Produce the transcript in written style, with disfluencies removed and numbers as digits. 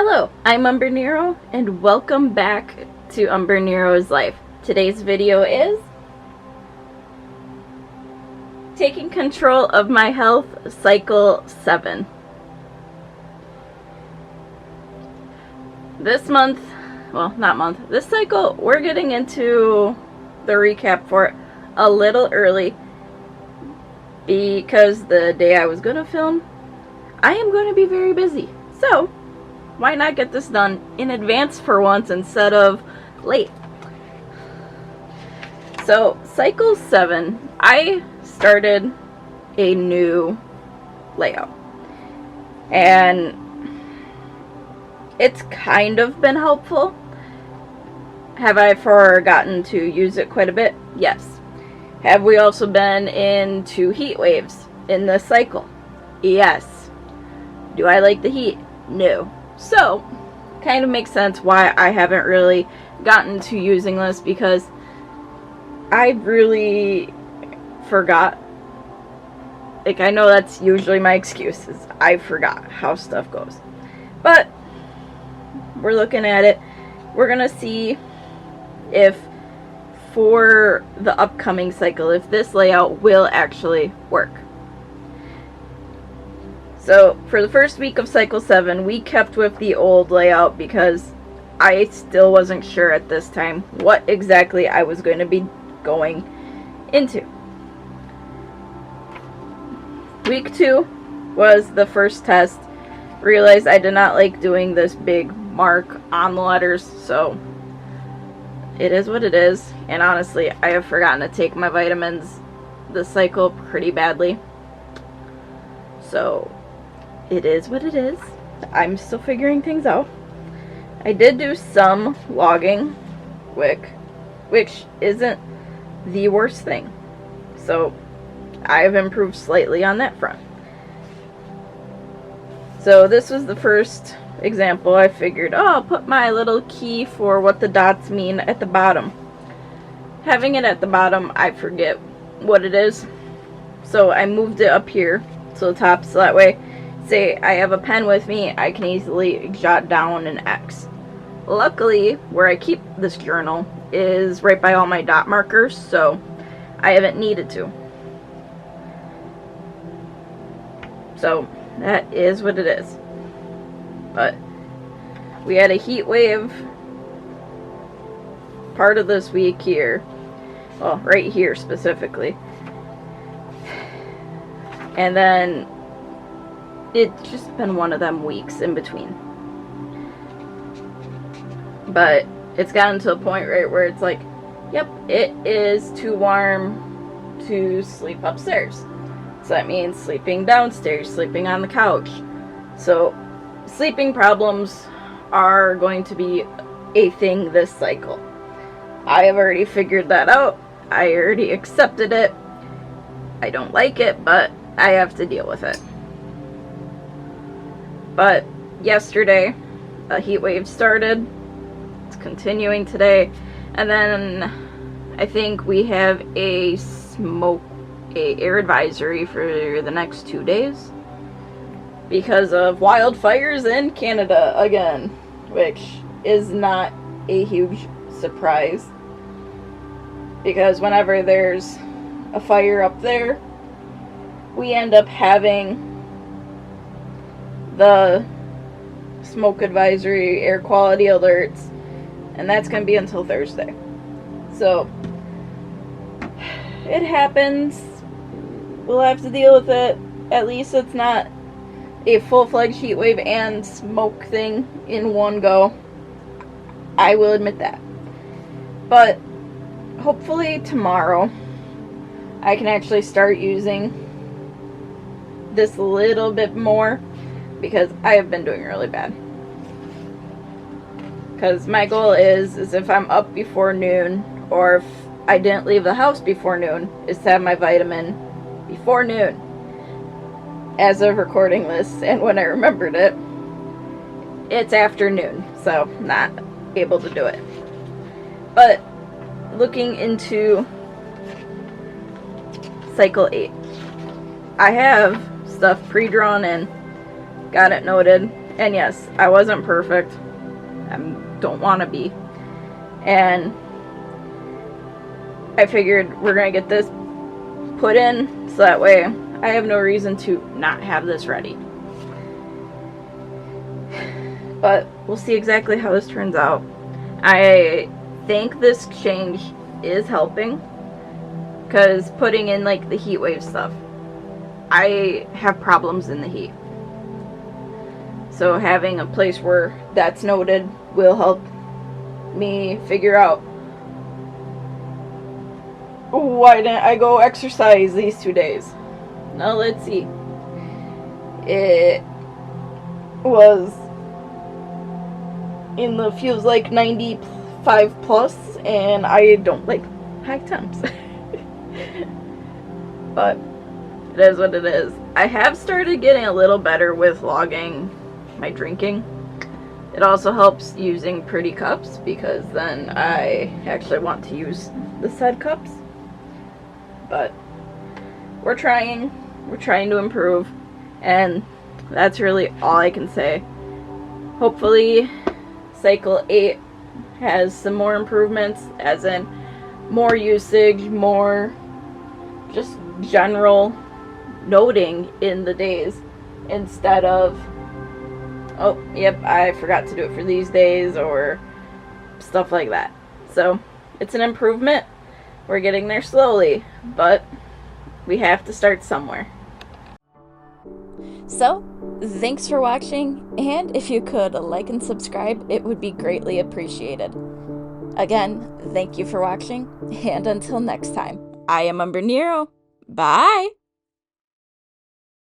Hello, I'm Umbrenero, and welcome back to Umbrenero's Life. Today's video is taking control of my health, cycle 7. This month, well, not month, this cycle, we're getting into the recap for it a little early because the day I was going to film, I am going to be very busy. So, why not get this done in advance for once instead of late? So, cycle 7, I started a new layout. And it's kind of been helpful. Have I forgotten to use it quite a bit? Yes. Have we also been into heat waves in this cycle? Yes. Do I like the heat? No. So, kind of makes sense why I haven't really gotten to using this, because I really forgot. Like, I know that's usually my excuse, is I forgot how stuff goes. But we're looking at it. We're gonna see if for the upcoming cycle, if this layout will actually work. So, for the first week of cycle 7, we kept with the old layout because I still wasn't sure at this time what exactly I was going to be going into. Week 2 was the first test. Realized I did not like doing this big mark on the letters, so it is what it is. And honestly, I have forgotten to take my vitamins this cycle pretty badly. So, it is what it is. I'm still figuring things out. I did do some logging, which isn't the worst thing. So, I've improved slightly on that front. So, this was the first example. I figured, oh, I'll put my little key for what the dots mean at the bottom. Having it at the bottom, I forget what it is. So, I moved it up here to the top, so that way, say I have a pen with me, I can easily jot down an X. Luckily, where I keep this journal is right by all my dot markers, so I haven't needed to. So, that is what it is. But we had a heat wave part of this week here. Well, right here specifically. And then it's just been one of them weeks in between. But it's gotten to a point right where it's like, yep, it is too warm to sleep upstairs. So that means sleeping downstairs, sleeping on the couch. So sleeping problems are going to be a thing this cycle. I have already figured that out. I already accepted it. I don't like it, but I have to deal with it. But yesterday, a heat wave started. It's continuing today. And then I think we have a air advisory for the next 2 days because of wildfires in Canada again, which is not a huge surprise, because whenever there's a fire up there, we end up having the smoke advisory, air quality alerts, and that's going to be until Thursday. So, it happens. We'll have to deal with it. At least it's not a full-fledged heat wave and smoke thing in one go. I will admit that. But hopefully tomorrow I can actually start using this a little bit more, because I have been doing really bad. Because my goal is if I'm up before noon, or if I didn't leave the house before noon, is to have my vitamin before noon. As of recording this, and when I remembered it, it's afternoon, so not able to do it. But looking into cycle 8, I have stuff pre-drawn in, got it noted, And yes, I wasn't perfect. I don't want to be. And I figured we're going to get this put in so that way I have no reason to not have this ready. But we'll see exactly how this turns out. I think this change is helping, because putting in like the heat wave stuff, I have problems in the heat. So having a place where that's noted will help me figure out, why didn't I go exercise these 2 days? Now let's see. It was in the feels like 95 plus, and I don't like high temps. But it is what it is. I have started getting a little better with logging my drinking. It also helps using pretty cups, because then I actually want to use the said cups. But we're trying to improve, and that's really all I can say. Hopefully cycle 8 has some more improvements, as in more usage, more just general noting in the days, instead of, oh, yep, I forgot to do it for these days, or stuff like that. So it's an improvement. We're getting there slowly, but we have to start somewhere. So, thanks for watching, and if you could like and subscribe, it would be greatly appreciated. Again, thank you for watching, and until next time, I am Umbrenero. Bye!